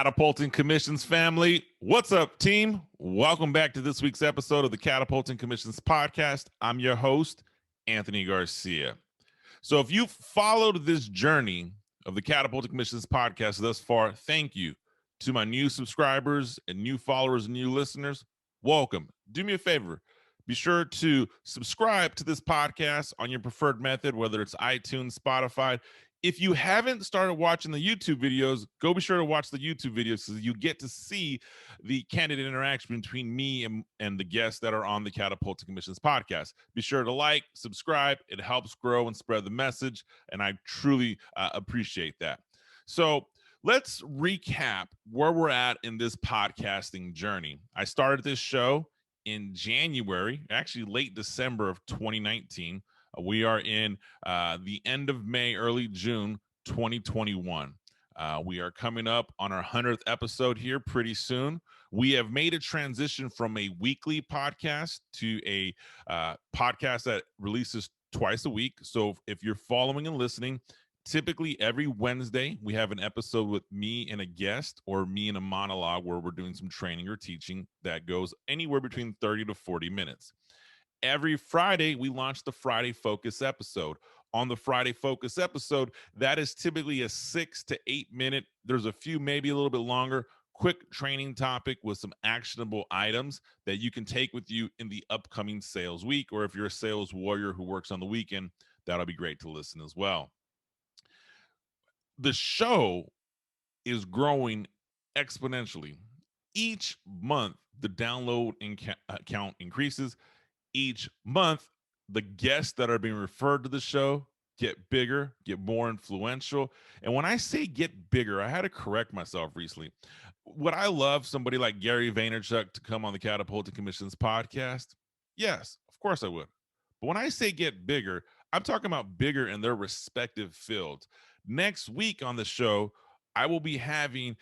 Catapulting Commissions family. What's up, team? Welcome back to this week's episode of the Catapulting Commissions podcast. I'm your host, Anthony Garcia. So if you've followed this journey of the Catapulting Commissions podcast thus far, thank you. To my new subscribers and new followers and new listeners, welcome. Do me a favor. Be sure to subscribe to this podcast on your preferred method, whether it's iTunes, Spotify. If you haven't started watching the YouTube videos, go be sure to watch the YouTube videos so you get to see the candid interaction between me and the guests that are on the Catapulting Commissions podcast. Be sure to like, subscribe. It helps grow and spread the message, and I truly appreciate that. So let's recap where we're at in this podcasting journey. I started this show in January, actually late December of 2019. We are in the end of May, early June 2021. We are coming up on our 100th episode here pretty soon. We have made a transition from a weekly podcast to a podcast that releases twice a week. So if you're following and listening, typically every Wednesday we have an episode with me and a guest, or me and a monologue where we're doing some training or teaching that goes anywhere between 30 to 40 minutes. Every Friday, we launch the Friday Focus episode. On the Friday Focus episode, that is typically a 6 to 8 minute, there's a few maybe a little bit longer, quick training topic with some actionable items that you can take with you in the upcoming sales week. Or if you're a sales warrior who works on the weekend, that'll be great to listen as well. The show is growing exponentially. Each month, the download count increases. Each month, the guests that are being referred to the show get bigger, get more influential. And when I say get bigger, I had to correct myself recently. Would I love somebody like Gary Vaynerchuk to come on the Catapulting Commissions podcast? Yes, of course I would. But when I say get bigger, I'm talking about bigger in their respective fields. Next week on the show, I will be having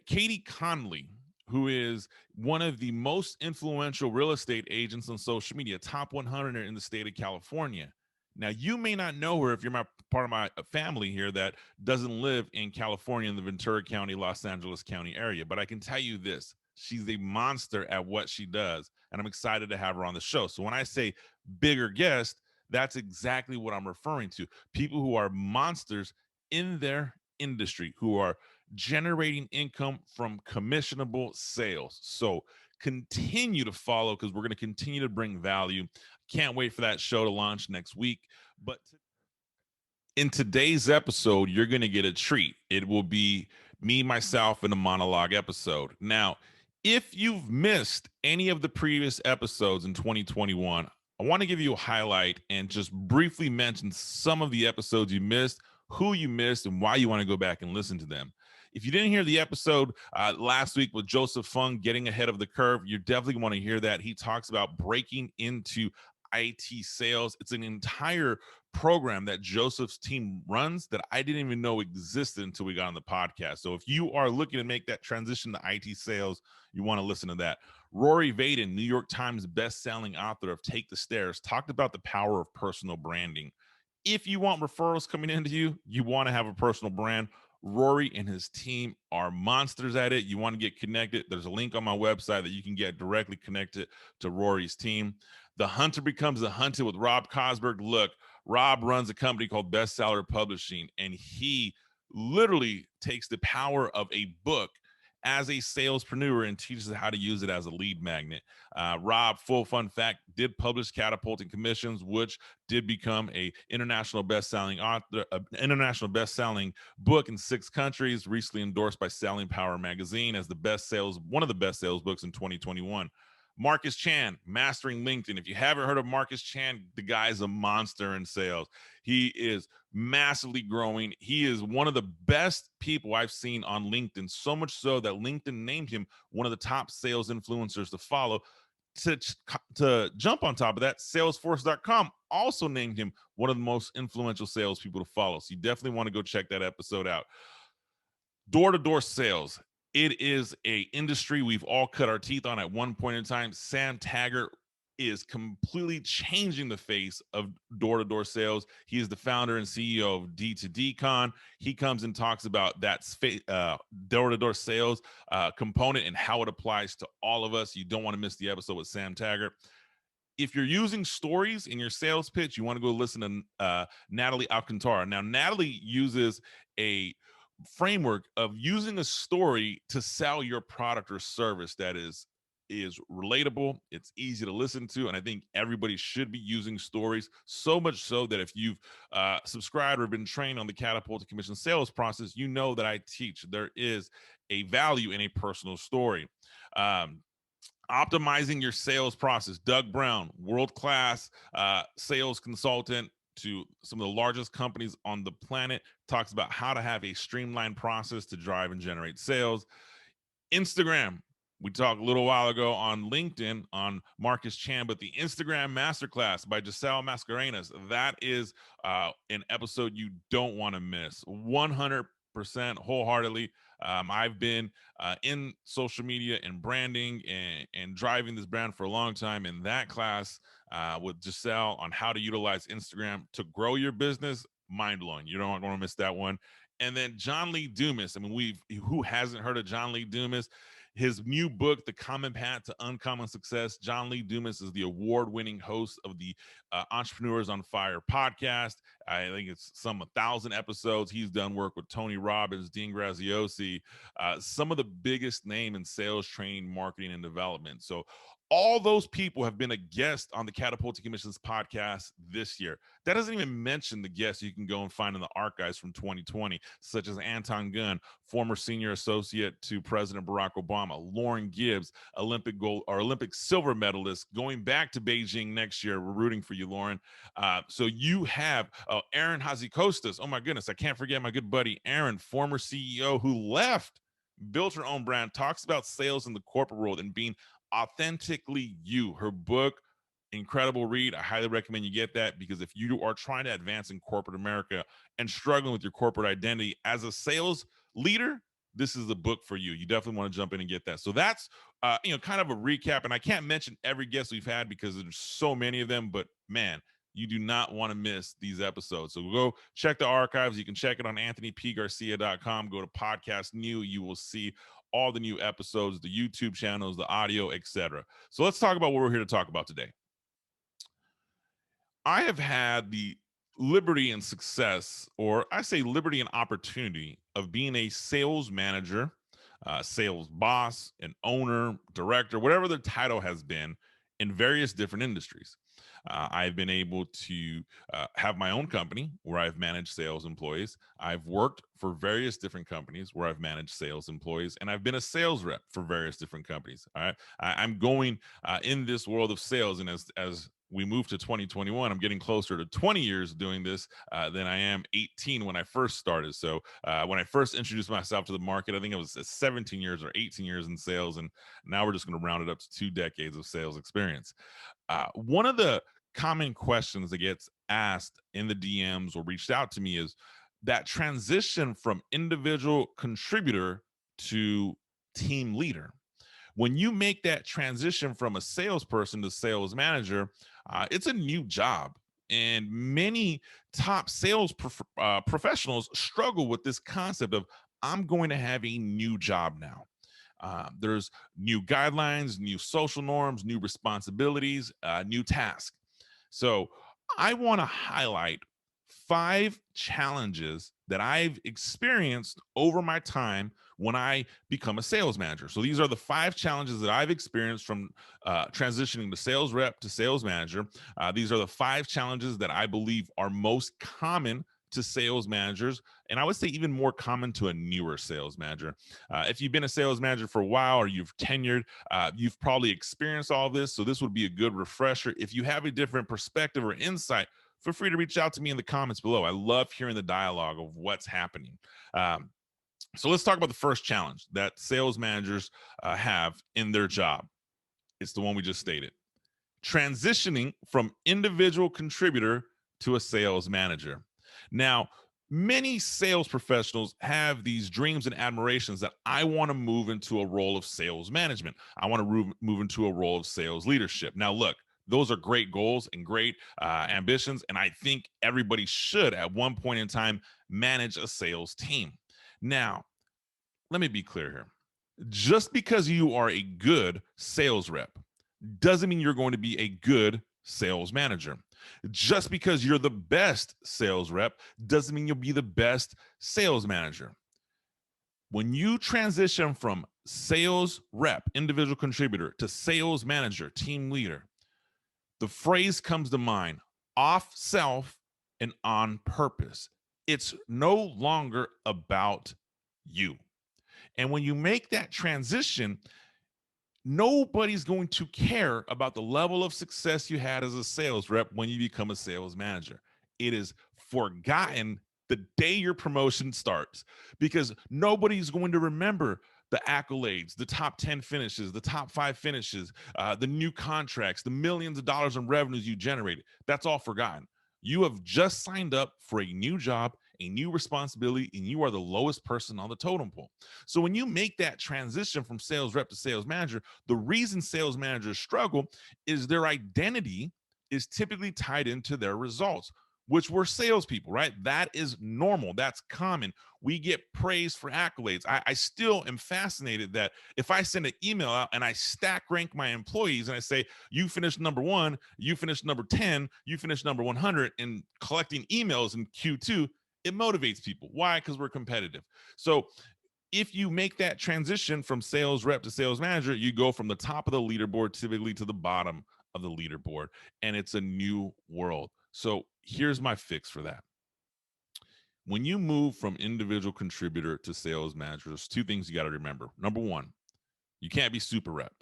Katie Conley, who is one of the most influential real estate agents on social media, top 100 in the state of California. Now, you may not know her if you're part of my family here that doesn't live in California in the Ventura County, Los Angeles County area, but I can tell you this, she's a monster at what she does, and I'm excited to have her on the show. So when I say bigger guest, that's exactly what I'm referring to. People who are monsters in their industry, who are generating income from commissionable sales. So continue to follow, because we're going to continue to bring value. Can't wait for that show to launch next week. But in today's episode, you're going to get a treat. It will be me, myself, in a monologue episode. Now, if you've missed any of the previous episodes in 2021, I want to give you a highlight and just briefly mention some of the episodes you missed, who you missed, and why you want to go back and listen to them. If you didn't hear the episode last week with Joseph Fung, Getting Ahead of the Curve, you definitely want to hear that. He talks about breaking into IT sales. It's an entire program that Joseph's team runs that I didn't even know existed until we got on the podcast. So if you are looking to make that transition to IT sales, you want to listen to that. Rory Vaden, New York Times best-selling author of Take the Stairs, talked about the power of personal branding. If you want referrals coming into you, you want to have a personal brand, Rory and his team are monsters at it. You want to get connected, there's a link on my website that you can get directly connected to Rory's team. The Hunter Becomes a Hunter with Rob Cosberg. Look, Rob runs a company called Bestseller Publishing, and he literally takes the power of a book as a salespreneur and teaches how to use it as a lead magnet. Rob, full fun fact, did publish Catapulting Commissions, which did become a international best-selling author, international best-selling book in 6 countries, recently endorsed by Selling Power magazine as one of the best sales books in 2021. Marcus Chan, Mastering LinkedIn. If you haven't heard of Marcus Chan, the guy's a monster in sales. He is massively growing. He is one of the best people I've seen on LinkedIn, so much so that LinkedIn named him one of the top sales influencers to follow. To jump on top of that, Salesforce.com also named him one of the most influential salespeople to follow. So you definitely want to go check that episode out. Door-to-door sales. It is an industry we've all cut our teeth on at one point in time. Sam Taggart is completely changing the face of door-to-door sales. He is the founder and CEO of D2D He comes and talks about that door-to-door sales component and how it applies to all of us. You don't want to miss the episode with Sam Taggart. If you're using stories in your sales pitch, you want to go listen to Natalie Alcantara. Now, Natalie uses a framework of using a story to sell your product or service that is relatable, it's easy to listen to, and I think everybody should be using stories, so much so that if you've subscribed or been trained on the Catapulting Commission sales process, you know that I teach there is a value in a personal story. Optimizing your sales process. Doug Brown, world-class sales consultant to some of the largest companies on the planet, talks about how to have a streamlined process to drive and generate sales. Instagram. We talked a little while ago on LinkedIn on Marcus Chan, but the Instagram Masterclass by Giselle Mascarenas, that is an episode you don't want to miss. 100% wholeheartedly. I've been in social media and branding and driving this brand for a long time. In that class with Giselle on how to utilize Instagram to grow your business, mind blowing. You don't want to miss that one. And then John Lee Dumas. I mean, who hasn't heard of John Lee Dumas? His new book, The Common Path to Uncommon Success. John Lee Dumas is the award-winning host of the Entrepreneurs on Fire podcast. I think it's some 1,000 episodes. He's done work with Tony Robbins, Dean Graziosi, some of the biggest name in sales training, marketing, and development. So all those people have been a guest on the Catapulting Commissions podcast this year. That doesn't even mention the guests you can go and find in the archives from 2020, such as Anton Gunn, former senior associate to President Barack Obama, Lauren Gibbs, Olympic gold or Olympic silver medalist, going back to Beijing next year. We're rooting for you, Lauren. So you have Aaron Hazikostas. Oh my goodness, I can't forget my good buddy Aaron, former CEO who left, built her own brand, talks about sales in the corporate world and being authentically you. Her book, incredible read. I highly recommend you get that, because if you are trying to advance in corporate America and struggling with your corporate identity as a sales leader, this is the book for you. You definitely want to jump in and get that. So that's kind of a recap. And I can't mention every guest we've had because there's so many of them, but man, you do not want to miss these episodes. So go check the archives. You can check it on anthonypgarcia.com. Go to podcast new. You will see all the new episodes, the YouTube channels, the audio, etc. So let's talk about what we're here to talk about today. I have had the liberty and success, or I say liberty and opportunity, of being a sales manager, sales boss, an owner, director, whatever the title has been in various different industries. I've been able to have my own company where I've managed sales employees. I've worked for various different companies where I've managed sales employees, and I've been a sales rep for various different companies. All right, I'm going in this world of sales, and as we move to 2021, I'm getting closer to 20 years doing this than I am 18 when I first started. So when I first introduced myself to the market, I think it was 17 years or 18 years in sales, and now we're just going to round it up to 2 decades of sales experience. One of the common questions that gets asked in the DMs or reached out to me is that transition from individual contributor to team leader. When you make that transition from a salesperson to sales manager, it's a new job. And many top sales professionals struggle with this concept of, I'm going to have a new job now. There's new guidelines, new social norms, new responsibilities, new tasks. So I want to highlight 5 challenges that I've experienced over my time when I become a sales manager. So these are the 5 challenges that I've experienced from transitioning to sales rep to sales manager. These are the 5 challenges that I believe are most common to sales managers, and I would say even more common to a newer sales manager. If you've been a sales manager for a while or you've tenured, you've probably experienced all this, so this would be a good refresher. If you have a different perspective or insight, feel free to reach out to me in the comments below. I love hearing the dialogue of what's happening. So let's talk about the first challenge that sales managers have in their job. It's the one we just stated. Transitioning from individual contributor to a sales manager. Now, many sales professionals have these dreams and admirations that I want to move into a role of sales management. I want to move into a role of sales leadership. Now, look, Those are great goals and great ambitions. And I think everybody should, at one point in time, manage a sales team. Now, let me be clear here. Just because you are a good sales rep doesn't mean you're going to be a good sales manager. Just because you're the best sales rep doesn't mean you'll be the best sales manager. When you transition from sales rep, individual contributor, to sales manager, team leader, the phrase comes to mind: off self and on purpose. It's no longer about you. And when you make that transition, nobody's going to care about the level of success you had as a sales rep when you become a sales manager. It is forgotten the day your promotion starts, because nobody's going to remember the accolades, the top 10 finishes, the top 5 finishes, the new contracts, the millions of dollars in revenues you generated. That's all forgotten. You have just signed up for a new job, a new responsibility, and you are the lowest person on the totem pole. So when you make that transition from sales rep to sales manager, the reason sales managers struggle is their identity is typically tied into their results, which we're salespeople, right? That is normal. That's common. We get praised for accolades. I still am fascinated that if I send an email out and I stack rank my employees and I say, you finished number 1, you finished number 10, you finished number 100, and collecting emails in Q2, it motivates people. Why? Because we're competitive. So if you make that transition from sales rep to sales manager, you go from the top of the leaderboard typically to the bottom of the leaderboard, and it's a new world. So here's my fix for that. When you move from individual contributor to sales manager, there's 2 things you got to remember. Number 1, you can't be super rep.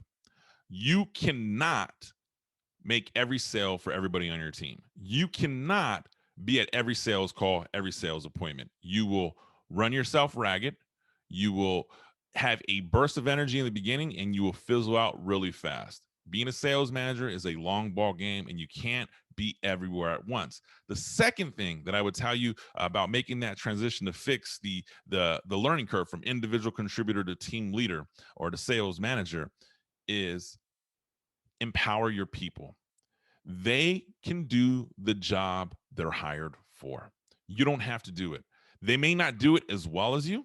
You cannot make every sale for everybody on your team. You cannot be at every sales call, every sales appointment. You will run yourself ragged. You will have a burst of energy in the beginning and you will fizzle out really fast. Being a sales manager is a long ball game and you can't be everywhere at once. The second thing that I would tell you about making that transition to fix the learning curve from individual contributor to team leader or to sales manager is empower your people. They can do the job they're hired for. You don't have to do it. They may not do it as well as you.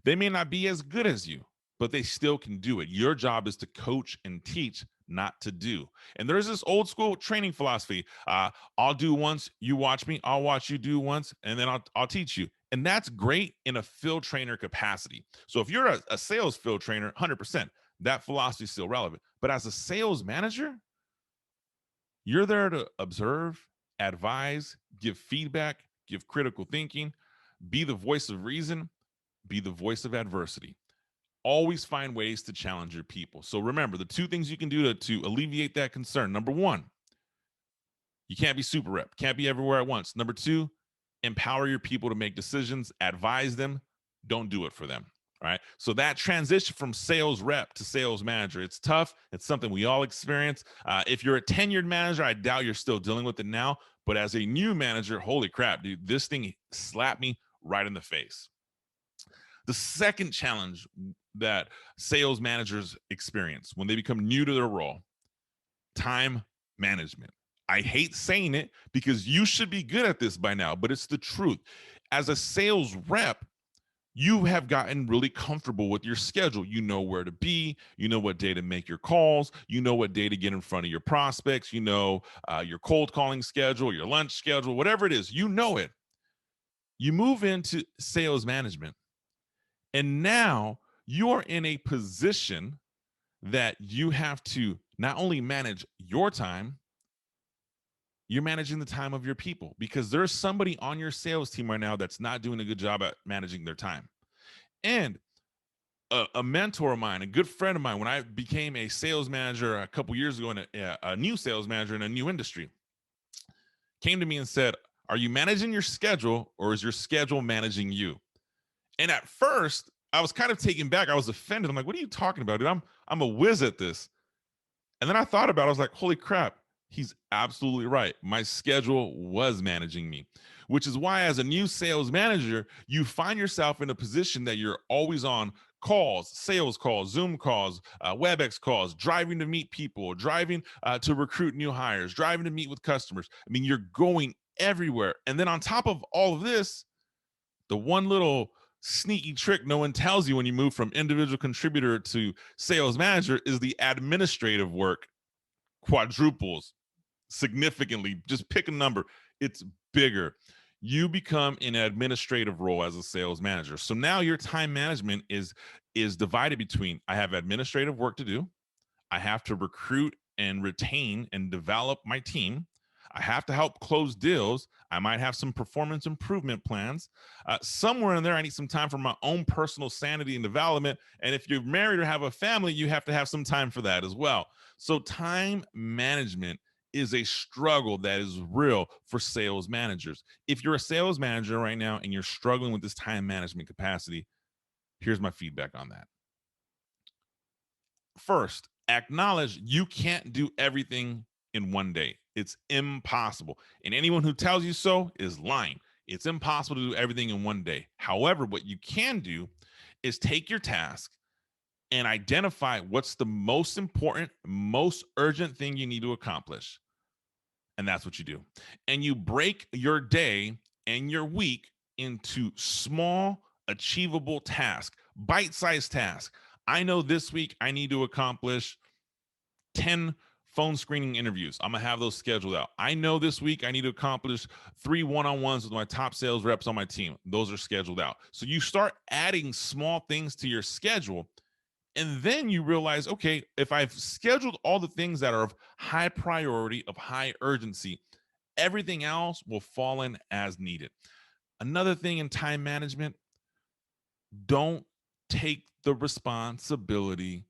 They may not be as good as you, but they still can do it. Your job is to coach and teach, not to do. And there's this old school training philosophy. I'll do once, you watch me. I'll watch you do once, and then I'll teach you. And that's great in a field trainer capacity. So if you're a sales field trainer, 100%, that philosophy is still relevant. But as a sales manager, you're there to observe, advise, give feedback, give critical thinking, be the voice of reason, be the voice of adversity. Always find ways to challenge your people. So remember, the 2 things you can do to alleviate that concern. Number 1, you can't be super rep, can't be everywhere at once. Number 2, empower your people to make decisions, advise them, don't do it for them. All right. So that transition from sales rep to sales manager, it's tough. It's something we all experience. If you're a tenured manager, I doubt you're still dealing with it now. But as a new manager, holy crap, dude, this thing slapped me right in the face. The second challenge that sales managers experience when they become new to their role: time management. I hate saying it because you should be good at this by now, but it's the truth. As a sales rep, you have gotten really comfortable with your schedule. You know where to be. You know what day to make your calls. You know what day to get in front of your prospects. You know your cold calling schedule, your lunch schedule, whatever it is. You know it. You move into sales management, and now you're in a position that you have to not only manage your time, you're managing the time of your people, because there's somebody on your sales team right now that's not doing a good job at managing their time. And a mentor of mine, a good friend of mine, when I became a sales manager a couple years ago, and a new sales manager in a new industry, came to me and said, are you managing your schedule or is your schedule managing you? And at first, I was kind of taken back. I was offended. I'm like, what are you talking about, dude? I'm a whiz at this. And then I thought about it. I was like, holy crap, he's absolutely right. My schedule was managing me, which is why as a new sales manager, you find yourself in a position that you're always on calls, sales calls, Zoom calls, WebEx calls, driving to meet people, driving to recruit new hires, driving to meet with customers. I mean, you're going everywhere. And then on top of all of this, the one little sneaky trick no one tells you when you move from individual contributor to sales manager is the administrative work quadruples significantly. Just pick a number, it's bigger. You become an administrative role as a sales manager. So now your time management is divided between, I have administrative work to do, I have to recruit and retain and develop my team, I have to help close deals, I might have some performance improvement plans. Somewhere in there, I need some time for my own personal sanity and development. And if you're married or have a family, you have to have some time for that as well. So time management is a struggle that is real for sales managers. If you're a sales manager right now and you're struggling with this time management capacity, here's my feedback on that. First, acknowledge you can't do everything in one day. It's impossible. And anyone who tells you so is lying. It's impossible to do everything in one day. However, what you can do is take your task and identify what's the most important, most urgent thing you need to accomplish. And that's what you do. And you break your day and your week into small, achievable tasks, bite-sized tasks. I know this week I need to accomplish 10 phone screening interviews. I'm going to have those scheduled out. I know this week I need to accomplish 3 one-on-ones with my top sales reps on my team. Those are scheduled out. So you start adding small things to your schedule. And then you realize, okay, if I've scheduled all the things that are of high priority, of high urgency, everything else will fall in as needed. Another thing in time management, don't take the responsibility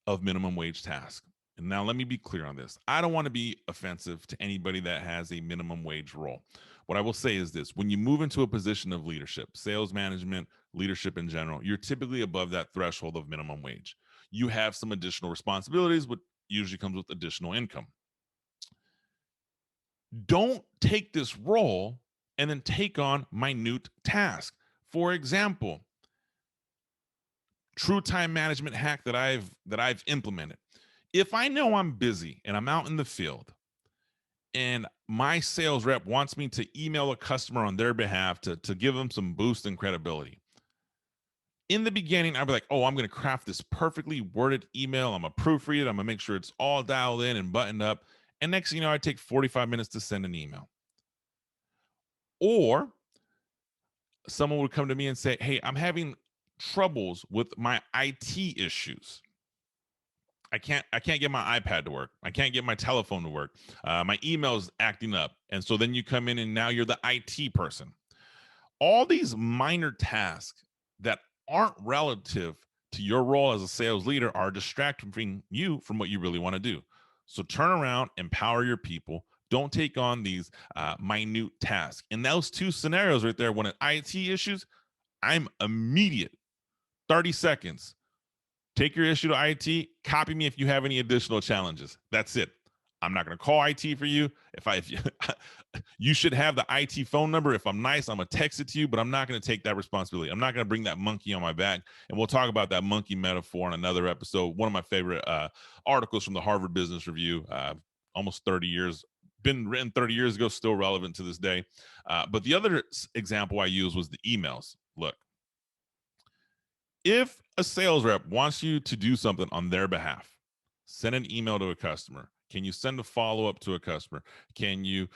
of minimum wage tasks. And now let me be clear on this. I don't want to be offensive to anybody that has a minimum wage role. What I will say is this: when you move into a position of leadership, sales management, leadership in general, you're typically above that threshold of minimum wage. You have some additional responsibilities, which usually comes with additional income. Don't take this role and then take on minute tasks. For example, true time management hack that I've implemented. If I know I'm busy and I'm out in the field and my sales rep wants me to email a customer on their behalf to give them some boost in credibility, in the beginning, I'd be like, oh, I'm going to craft this perfectly worded email. I'm going to proofread it. I'm going to make sure it's all dialed in and buttoned up. And next thing you know, I take 45 minutes to send an email. Or someone would come to me and say, hey, I'm having troubles with my IT issues. I can't get my iPad to work. I can't get my telephone to work. My email's acting up. And so then you come in and now you're the IT person. All these minor tasks that aren't relative to your role as a sales leader are distracting you from what you really want to do. So turn around, empower your people. Don't take on these minute tasks. In those two scenarios right there, when an IT issues, I'm immediate. 30 seconds. Take your issue to IT. Copy me if you have any additional challenges. That's it. I'm not going to call IT for you. You should have the IT phone number. If I'm nice, I'm going to text it to you, but I'm not going to take that responsibility. I'm not going to bring that monkey on my back. And we'll talk about that monkey metaphor in another episode. One of my favorite articles from the Harvard Business Review, almost 30 years, been written 30 years ago, still relevant to this day. But the other example I used was the emails. Look, if a sales rep wants you to do something on their behalf, send an email to a customer. Can you send a follow-up to a customer? Can you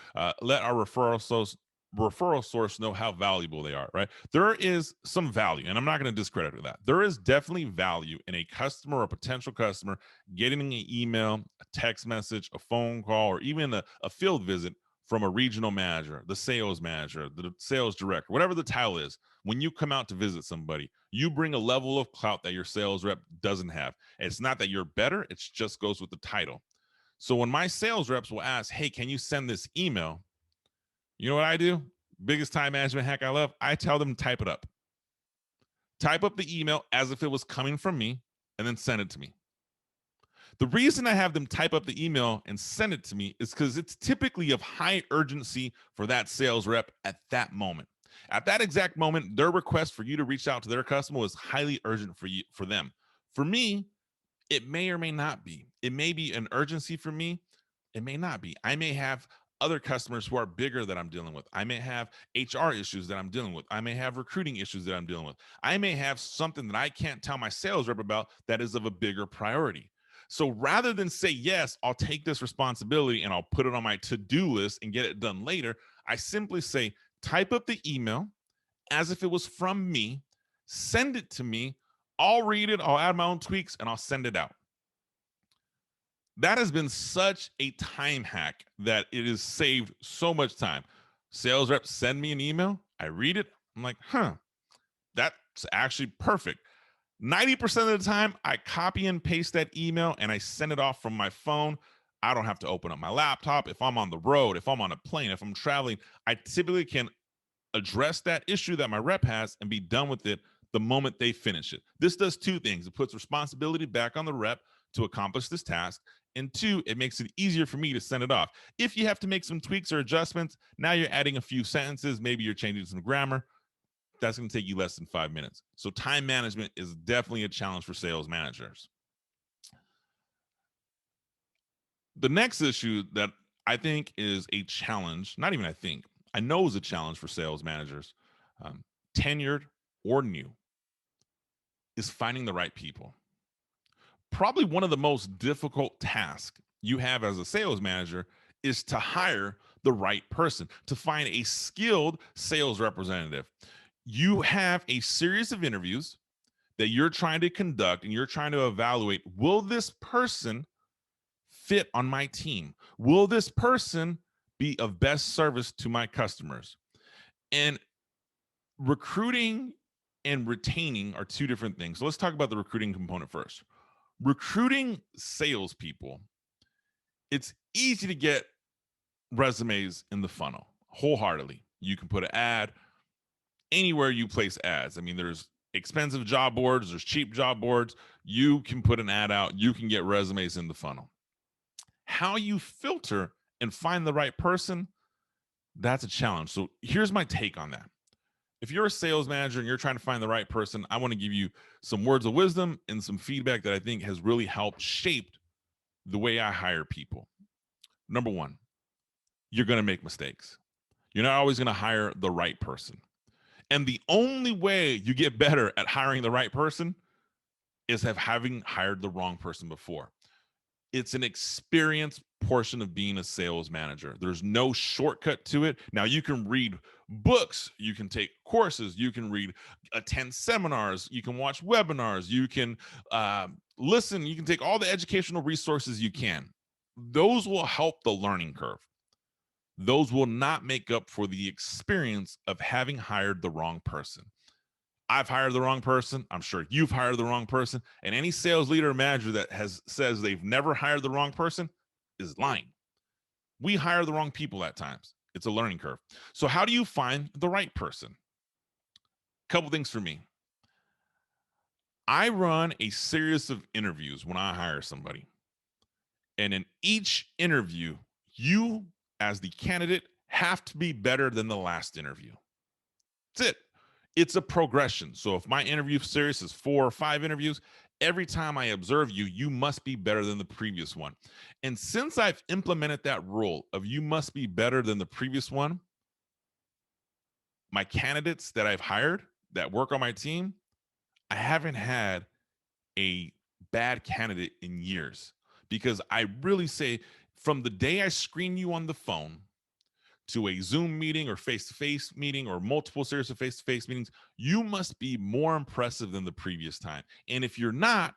let our referral source know how valuable they are, right? There is some value, and I'm not going to discredit that. There is definitely value in a customer or potential customer getting an email, a text message, a phone call, or even a field visit from a regional manager, the sales manager, the sales director, whatever the title is. When you come out to visit somebody, you bring a level of clout that your sales rep doesn't have. And it's not that you're better, it just goes with the title. So when my sales reps will ask, hey, can you send this email? You know what I do? Biggest time management hack I love. I tell them to type it up. Type up the email as if it was coming from me and then send it to me. The reason I have them type up the email and send it to me is because it's typically of high urgency for that sales rep at that moment. At that exact moment, their request for you to reach out to their customer was highly urgent for them. For me, it may or may not be. It may be an urgency for me. It may not be. I may have other customers who are bigger that I'm dealing with. I may have HR issues that I'm dealing with. I may have recruiting issues that I'm dealing with. I may have something that I can't tell my sales rep about that is of a bigger priority. So rather than say, yes, I'll take this responsibility and I'll put it on my to-do list and get it done later, I simply say, type up the email as if it was from me, send it to me. I'll read it, I'll add my own tweaks, and I'll send it out. That has been such a time hack that it has saved so much time. Sales reps send me an email, I read it, I'm like, that's actually perfect. 90% of the time, I copy and paste that email and I send it off from my phone. I don't have to open up my laptop. If I'm on the road, if I'm on a plane, if I'm traveling, I typically can address that issue that my rep has and be done with it the moment they finish it. This does two things. It puts responsibility back on the rep to accomplish this task. And two, it makes it easier for me to send it off. If you have to make some tweaks or adjustments, now you're adding a few sentences, maybe you're changing some grammar. That's going to take you less than 5 minutes. So time management is definitely a challenge for sales managers. The next issue that I think is a challenge, not even I know is a challenge for sales managers, tenured or new, is finding the right people. Probably one of the most difficult tasks you have as a sales manager is to hire the right person, to find a skilled sales representative. You have a series of interviews that you're trying to conduct and you're trying to evaluate, will this person fit on my team? Will this person be of best service to my customers? And recruiting and retaining are two different things. So let's talk about the recruiting component first. Recruiting salespeople, it's easy to get resumes in the funnel wholeheartedly. You can put an ad anywhere you place ads. I mean, there's expensive job boards, there's cheap job boards. You can put an ad out, you can get resumes in the funnel. How you filter and find the right person, that's a challenge. So here's my take on that. If you're a sales manager and you're trying to find the right person, I want to give you some words of wisdom and some feedback that I think has really helped shape the way I hire people. Number one, you're going to make mistakes. You're not always going to hire the right person. And the only way you get better at hiring the right person is having hired the wrong person before. It's an experience portion of being a sales manager. There's no shortcut to it. Now, you can read books, you can take courses, you can attend seminars, you can watch webinars, you can listen, you can take all the educational resources you can. Those will help the learning curve. Those will not make up for the experience of having hired the wrong person. I've hired the wrong person. I'm sure you've hired the wrong person. And any sales leader or manager that says they've never hired the wrong person is lying. We hire the wrong people at times. It's a learning curve. So how do you find the right person? Couple things for me. I run a series of interviews when I hire somebody. And in each interview, you as the candidate have to be better than the last interview. That's it. It's a progression. So if my interview series is 4 or 5 interviews, every time I observe you, you must be better than the previous one. And since I've implemented that rule of you must be better than the previous one, my candidates that I've hired that work on my team, I haven't had a bad candidate in years, because I really say from the day I screen you on the phone to a Zoom meeting or face-to-face meeting or multiple series of face-to-face meetings, you must be more impressive than the previous time. And if you're not,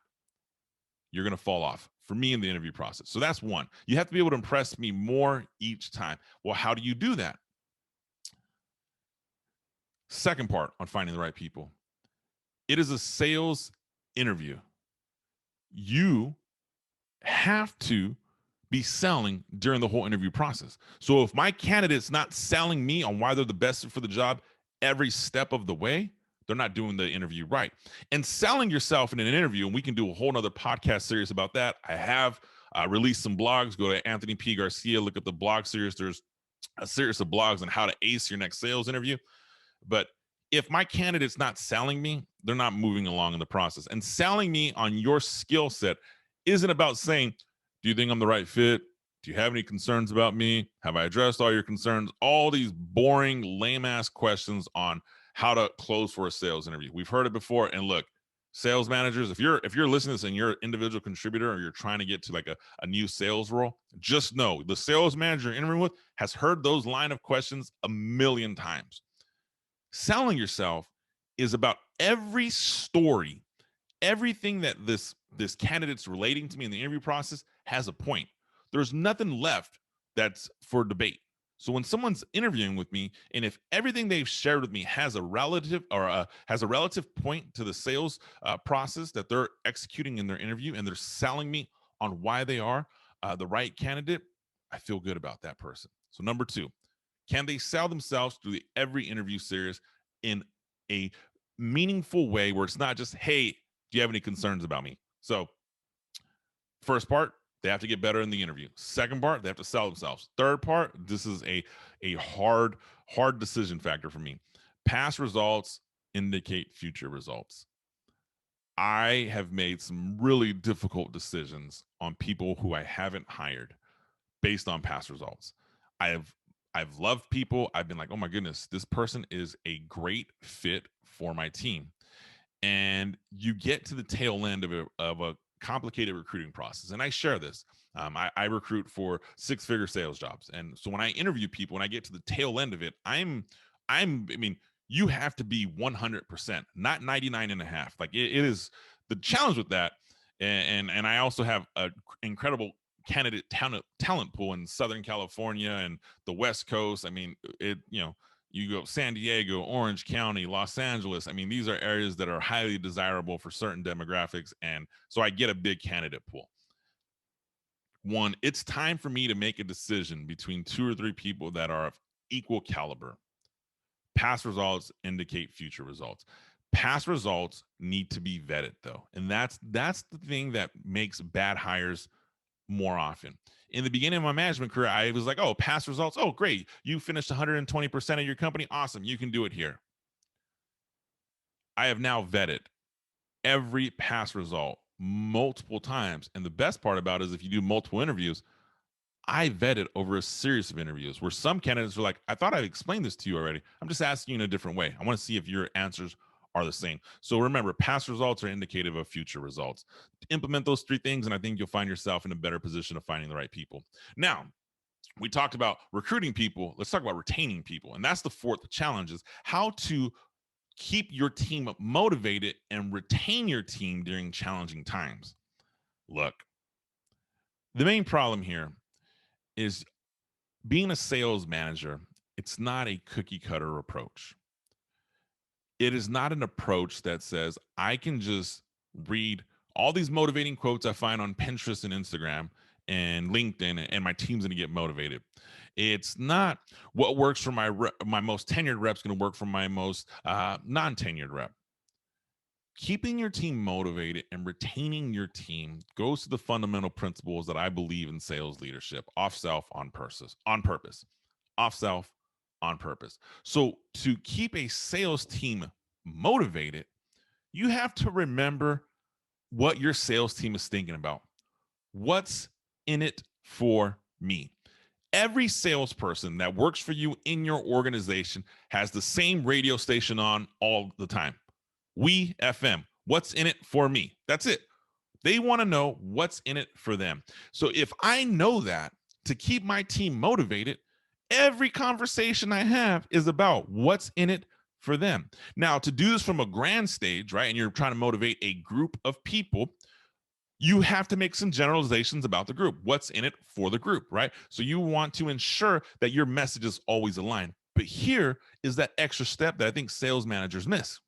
you're going to fall off for me in the interview process. So that's one. You have to be able to impress me more each time. Well, how do you do that? Second part on finding the right people. It is a sales interview. You have to be selling during the whole interview process. So if my candidate's not selling me on why they're the best for the job every step of the way, they're not doing the interview right. And selling yourself in an interview, and we can do a whole nother podcast series about that. I have released some blogs. Go to Anthony P. Garcia, look at the blog series. There's a series of blogs on how to ace your next sales interview. But if my candidate's not selling me, they're not moving along in the process. And selling me on your skill set isn't about saying, do you think I'm the right fit? Do you have any concerns about me? Have I addressed all your concerns? All these boring, lame ass questions on how to close for a sales interview. We've heard it before. And look, sales managers, if you're listening to this and you're an individual contributor or you're trying to get to like a new sales role, just know the sales manager you're interviewing with has heard those line of questions a million times. Selling yourself is about every story, everything that this candidate's relating to me in the interview process has a point. There's nothing left that's for debate. So when someone's interviewing with me, and if everything they've shared with me has a relative point to the sales process that they're executing in their interview, and they're selling me on why they are the right candidate, I feel good about that person. So number two, can they sell themselves through every interview series in a meaningful way where it's not just, hey, do you have any concerns about me? So, first part, they have to get better in the interview. Second part, they have to sell themselves. Third part, this is a hard decision factor for me. Past results indicate future results. I have made some really difficult decisions on people who I haven't hired based on past results. I've loved people. I've been like, oh my goodness, this person is a great fit for my team. And you get to the tail end of a complicated recruiting process. And I share this. I recruit for six-figure sales jobs. And so when I interview people, when I get to the tail end of it, I mean, you have to be 100%, not 99 and a half. Like it is the challenge with that. And I also have an incredible candidate talent pool in Southern California and the West Coast. I mean, you go San Diego, Orange County, Los Angeles. I mean, these are areas that are highly desirable for certain demographics. And so I get a big candidate pool. One, it's time for me to make a decision between two or three people that are of equal caliber. Past results indicate future results. Past results need to be vetted though. And that's the thing that makes bad hires more often. In the beginning of my management career, I was like, oh, past results. Oh, great. You finished 120% of your company. Awesome. You can do it here. I have now vetted every past result multiple times. And the best part about it is if you do multiple interviews, I vetted over a series of interviews where some candidates were like, I thought I explained this to you already. I'm just asking you in a different way. I want to see if your answers are the same. So remember, past results are indicative of future results. Implement those three things, and I think you'll find yourself in a better position of finding the right people. Now, we talked about recruiting people. Let's talk about retaining people. And that's the fourth challenge, is how to keep your team motivated and retain your team during challenging times. Look, the main problem here is being a sales manager. It's not a cookie cutter approach. It is not an approach that says I can just read all these motivating quotes I find on Pinterest and Instagram and LinkedIn, and my team's going to get motivated. It's not what works for my most tenured rep's going to work for my most non-tenured rep. Keeping your team motivated and retaining your team goes to the fundamental principles that I believe in sales leadership: off self, on purpose, off self, on purpose. So to keep a sales team motivated, you have to remember what your sales team is thinking about. What's in it for me? Every salesperson that works for you in your organization has the same radio station on all the time. We FM. What's in it for me? That's it. They want to know what's in it for them. So if I know that, to keep my team motivated, every conversation I have is about what's in it for them. Now, to do this from a grand stage, right, and you're trying to motivate a group of people, you have to make some generalizations about the group. What's in it for the group, right? So you want to ensure that your message is always aligned. But here is that extra step that I think sales managers miss.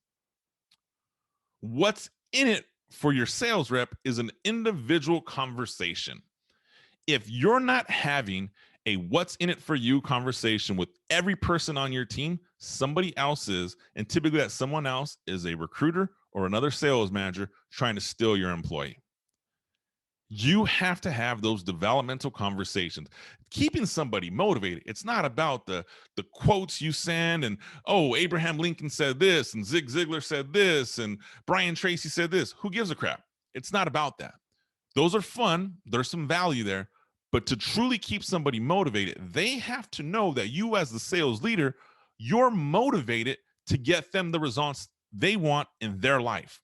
What's in it for your sales rep is an individual conversation. If you're not having a what's in it for you conversation with every person on your team, somebody else is, and typically that someone else is a recruiter or another sales manager trying to steal your employee. You have to have those developmental conversations. Keeping somebody motivated. It's not about the quotes you send and, oh, Abraham Lincoln said this and Zig Ziglar said this and Brian Tracy said this. Who gives a crap? It's not about that. Those are fun. There's some value there. But to truly keep somebody motivated, they have to know that you, as the sales leader, you're motivated to get them the results they want in their life.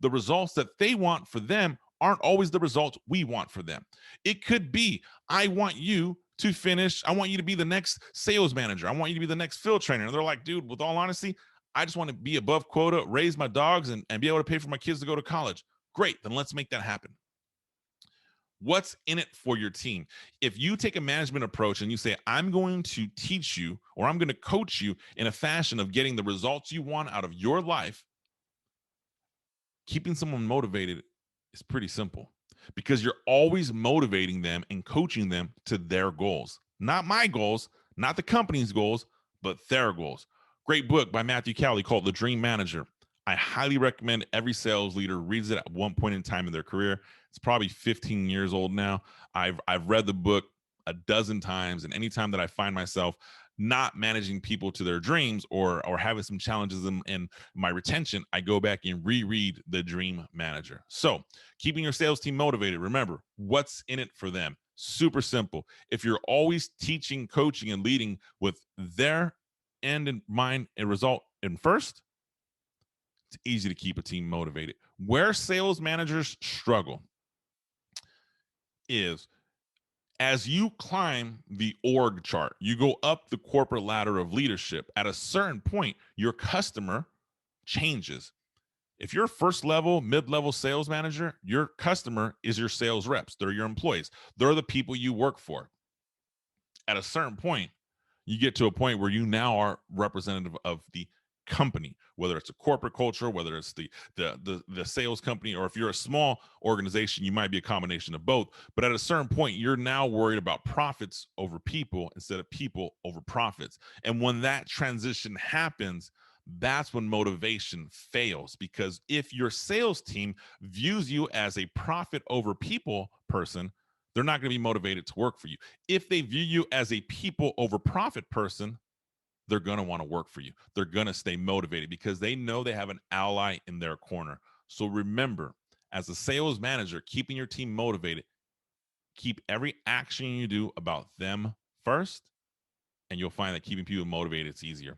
The results that they want for them aren't always the results we want for them. It could be, I want you to finish, I want you to be the next sales manager. I want you to be the next field trainer. And they're like, dude, with all honesty, I just want to be above quota, raise my dogs, and be able to pay for my kids to go to college. Great, then let's make that happen. What's in it for your team? If you take a management approach and you say, I'm going to teach you or I'm going to coach you in a fashion of getting the results you want out of your life, keeping someone motivated is pretty simple because you're always motivating them and coaching them to their goals. Not my goals, not the company's goals, but their goals. Great book by Matthew Cowley called The Dream Manager. I highly recommend every sales leader reads it at one point in time in their career. It's probably 15 years old now. I've read the book a dozen times, and anytime that I find myself not managing people to their dreams or having some challenges in my retention, I go back and reread The Dream Manager. So keeping your sales team motivated, remember, what's in it for them? Super simple. If you're always teaching, coaching, and leading with their end in mind and result in first, it's easy to keep a team motivated. Where sales managers struggle is as you climb the org chart, you go up the corporate ladder of leadership. At a certain point, your customer changes. If you're a first level, mid level sales manager, your customer is your sales reps. They're your employees, they're the people you work for. At a certain point, you get to a point where you now are representative of the company, whether it's a corporate culture, whether it's the sales company, or if you're a small organization, you might be a combination of both. But at a certain point, you're now worried about profits over people instead of people over profits. And when that transition happens, that's when motivation fails, because if your sales team views you as a profit over people person, they're not going to be motivated to work for you. If they view you as a people over profit person, they're going to want to work for you. They're going to stay motivated because they know they have an ally in their corner. So remember, as a sales manager, keeping your team motivated, keep every action you do about them first, and you'll find that keeping people motivated is easier.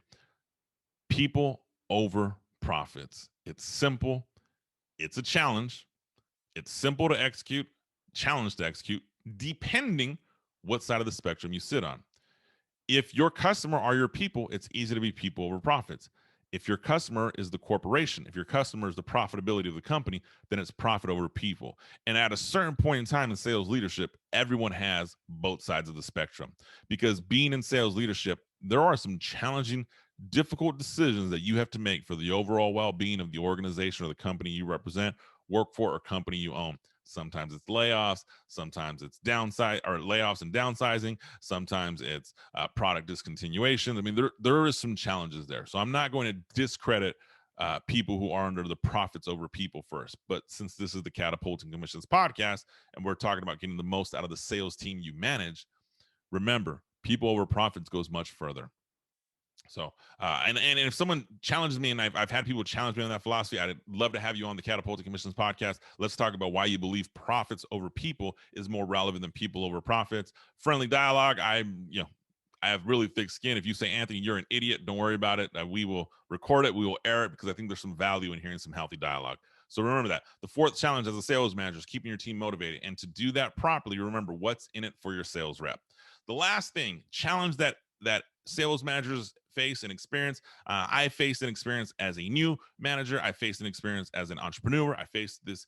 People over profits. It's simple. It's a challenge. It's simple to execute, challenge to execute, depending what side of the spectrum you sit on. If your customer are your people, it's easy to be people over profits. If your customer is the corporation, if your customer is the profitability of the company, then it's profit over people. And at a certain point in time in sales leadership, everyone has both sides of the spectrum. Because being in sales leadership, there are some challenging, difficult decisions that you have to make for the overall well-being of the organization or the company you represent, work for, or company you own. Sometimes it's layoffs, sometimes it's downside or layoffs and downsizing, sometimes it's product discontinuation. I mean, there is some challenges there. So I'm not going to discredit people who are under the profits over people first. But since this is the Catapulting Commissions podcast and we're talking about getting the most out of the sales team you manage, remember, people over profits goes much further. So, and if someone challenges me, and I've had people challenge me on that philosophy, I'd love to have you on the Catapulting Commissions podcast. Let's talk about why you believe profits over people is more relevant than people over profits. Friendly dialogue. I have really thick skin. If you say, Anthony, you're an idiot, don't worry about it. We will record it. We will air it because I think there's some value in hearing some healthy dialogue. So remember that. The fourth challenge as a sales manager is keeping your team motivated. And to do that properly, remember what's in it for your sales rep. The last thing, challenge that sales managers face and experience. I faced an experience as a new manager. I faced an experience as an entrepreneur. I faced this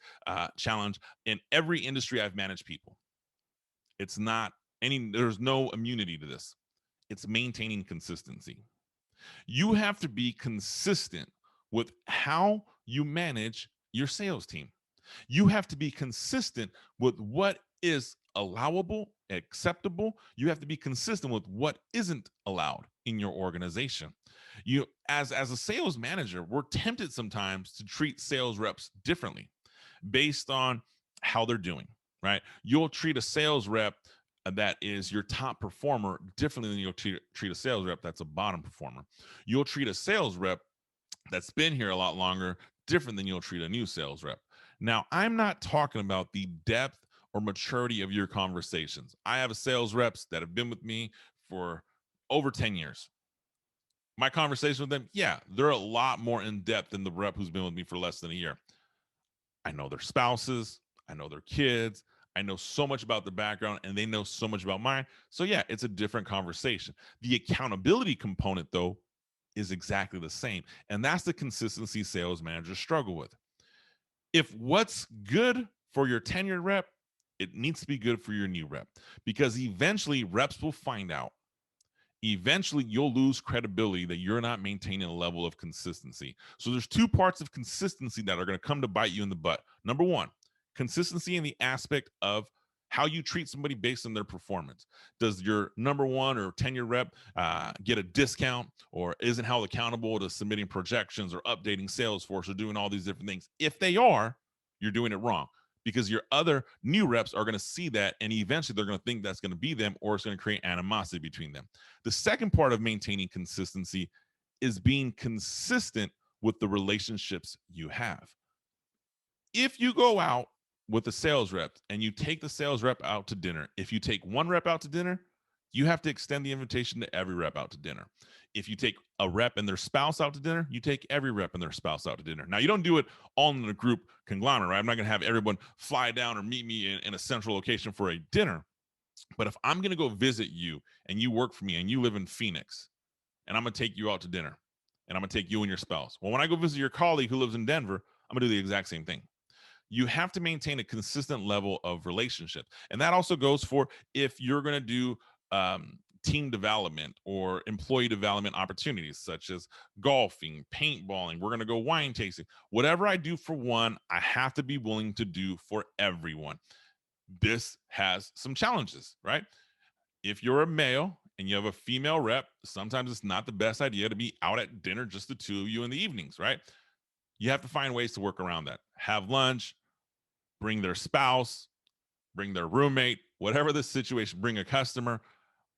challenge in every industry I've managed people. It's not there's no immunity to this. It's maintaining consistency. You have to be consistent with how you manage your sales team. You have to be consistent with what is allowable, acceptable. You have to be consistent with what isn't allowed in your organization. You, as a sales manager, we're tempted sometimes to treat sales reps differently based on how they're doing, right? You'll treat a sales rep that is your top performer differently than you'll treat a sales rep that's a bottom performer. You'll treat a sales rep that's been here a lot longer different than you'll treat a new sales rep. Now, I'm not talking about the depth or maturity of your conversations. I have sales reps that have been with me for over 10 years. My conversation with them, yeah, they're a lot more in depth than the rep who's been with me for less than a year. I know their spouses, I know their kids, I know so much about their background, and they know so much about mine. So, yeah, it's a different conversation. The accountability component, though, is exactly the same. And that's the consistency sales managers struggle with. If what's good for your tenured rep, it needs to be good for your new rep, because eventually reps will find out. Eventually you'll lose credibility that you're not maintaining a level of consistency. So there's two parts of consistency that are going to come to bite you in the butt. Number one, consistency in the aspect of how you treat somebody based on their performance. Does your number one or tenure rep get a discount, or isn't held accountable to submitting projections or updating Salesforce or doing all these different things? If they are, you're doing it wrong, because your other new reps are going to see that, and eventually they're going to think that's going to be them, or it's going to create animosity between them. The second part of maintaining consistency is being consistent with the relationships you have. If you go out with a sales rep and you take the sales rep out to dinner, if you take one rep out to dinner, you have to extend the invitation to every rep out to dinner. If you take a rep and their spouse out to dinner, you take every rep and their spouse out to dinner. Now, you don't do it all in a group conglomerate, right? I'm not going to have everyone fly down or meet me in a central location for a dinner. But if I'm going to go visit you and you work for me and you live in Phoenix, and I'm going to take you out to dinner, and I'm going to take you and your spouse. Well, when I go visit your colleague who lives in Denver, I'm going to do the exact same thing. You have to maintain a consistent level of relationship. And that also goes for if you're going to do team development or employee development opportunities, such as golfing, paintballing. We're going to go wine tasting. Whatever I do for one, I have to be willing to do for everyone. This has some challenges, right? If you're a male and you have a female rep, sometimes it's not the best idea to be out at dinner, just the two of you in the evenings, right? You have to find ways to work around that. Have lunch, bring their spouse, bring their roommate, whatever the situation, bring a customer.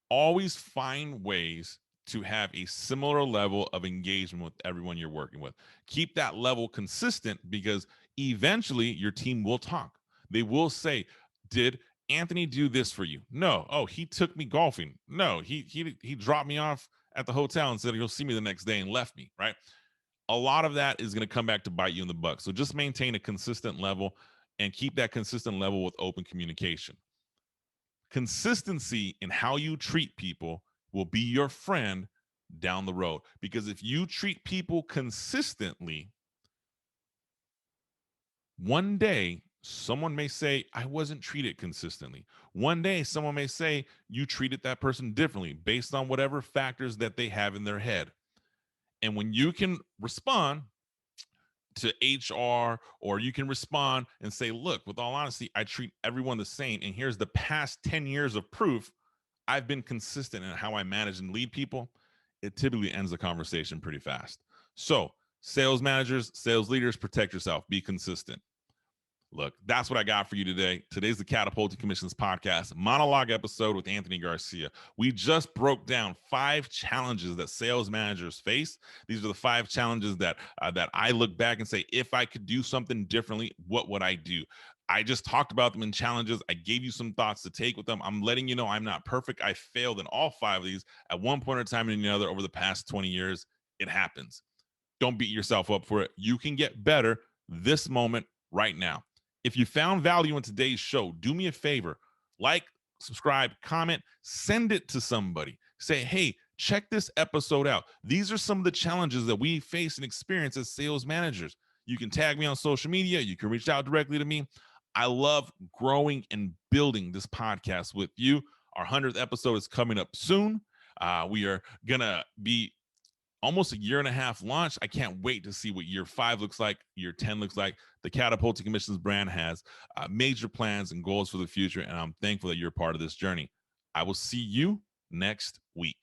Always find ways to have a similar level of engagement with everyone you're working with. Keep that level consistent, because eventually your team will talk. They will say, did Anthony do this for you? No. Oh, he took me golfing. No, he dropped me off at the hotel and said he'll see me the next day and left me, right? A lot of that is going to come back to bite you in the butt. So just maintain a consistent level and keep that consistent level with open communication. Consistency in how you treat people will be your friend down the road, because if you treat people consistently, one day someone may say, I wasn't treated consistently. One day someone may say, you treated that person differently based on whatever factors that they have in their head. And when you can respond to HR, or you can respond and say, look, with all honesty, I treat everyone the same, and here's the past 10 years of proof I've been consistent in how I manage and lead people, it typically ends the conversation pretty fast. So sales managers, sales leaders, protect yourself, be consistent. Look, that's what I got for you today. Today's the Catapulting Commissions podcast monologue episode with Anthony Garcia. We just broke down 5 challenges that sales managers face. These are the 5 challenges that I look back and say, if I could do something differently, what would I do? I just talked about them in challenges. I gave you some thoughts to take with them. I'm letting you know I'm not perfect. I failed in all 5 of these at one point in time and another over the past 20 years. It happens. Don't beat yourself up for it. You can get better this moment right now. If you found value in today's show, do me a favor, like, subscribe, comment, send it to somebody. Say, hey, check this episode out. These are some of the challenges that we face and experience as sales managers. You can tag me on social media. You can reach out directly to me. I love growing and building this podcast with you. Our 100th episode is coming up soon. We are going to be almost a year and a half launch. I can't wait to see what year 5 looks like, year 10 looks like. The Catapulting Commissions brand has major plans and goals for the future, and I'm thankful that you're part of this journey. I will see you next week.